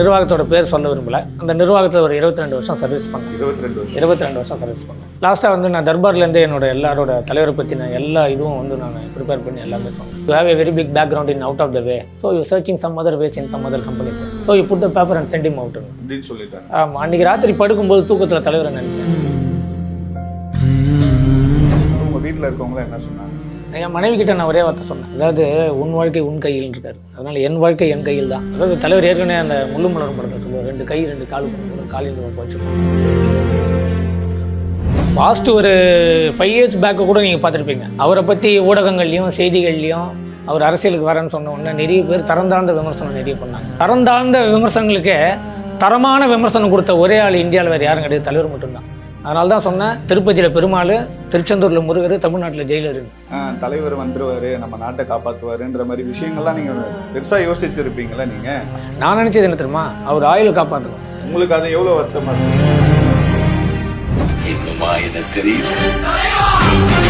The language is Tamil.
நிர்வாகத்தோட பேர் சொல்ல விரும்பல. அந்த நிர்வாகத்தில் ஒரு 22 வருஷம் சர்வீஸ் பண்ணேன். 22 வருஷம் சர்வீஸ் பண்ணேன். லாஸ்ட்டாக வந்து நான் தர்பார்லேருந்து என்னோட எல்லாரோட தலைவரை பற்றின எல்லா இதுவும் வந்து நான் ப்ரிப்பேர் பண்ணி எல்லாமே சொன்னேன். You have a very big background in out of the way, so you searching some other ways in some other companies, so you put the paper and send him out அப்படின்னு சொல்லிட்டாங்க. ஆமாம், அன்றைக்கி ராத்திரி படுக்கும்போது தூக்கத்தில் தலைவரை நினச்சேன். உங்கள் வீட்டில் இருக்கவங்கள என்ன சொன்னாங்க? என் மனைவி கிட்ட நான் ஒரே வார்த்தை சொன்னேன், அதாவது உன் வாழ்க்கை உன் கையில் இருக்காரு, அதனால் என் வாழ்க்கை என் கையில் தான். அதாவது தலைவர் ஏற்கனவே அந்த முள்ளு மலரும் படத்தில் சொல்லுவார், 2 கை 2 கால் பண்ணி காலையில் வச்சுருக்கோம். பாஸ்ட் ஒரு 5 years பேக்கு கூட நீங்கள் பார்த்துருப்பீங்க. அவரை பற்றி ஊடகங்கள்லையும் செய்திகள்லையும் அவர் அரசியலுக்கு வரேன்னு சொன்ன உடனே நிறைய பேர் தரந்தாழ்ந்த விமர்சனம் நிறைய பண்ணாங்க. தரந்தாழ்ந்த விமர்சனங்களுக்கே தரமான விமர்சனம் கொடுத்த ஒரே ஆள் இந்தியாவில் வேறு யாரும் கிடையாது, தலைவர் மட்டும்தான். அதனால தான் சொன்னேன், திருப்பதியில் பெருமாள், திருச்செந்தூரில் முருகர், தமிழ்நாட்டில் ஜெயிலர். தலைவர் வந்துருவார், நம்ம நாட்டை காப்பாற்றுவாருன்ற மாதிரி விஷயங்கள்லாம் நீங்கள் பெருசாக யோசிச்சிருப்பீங்களா? நீங்கள் நான் நினச்சது என்ன தெரியுமா, அவர் ஆயுளை காப்பாற்றணும். உங்களுக்கு அது எவ்வளோ வருத்தமாக இருக்கு? இன்னுமா இது தெரியும்?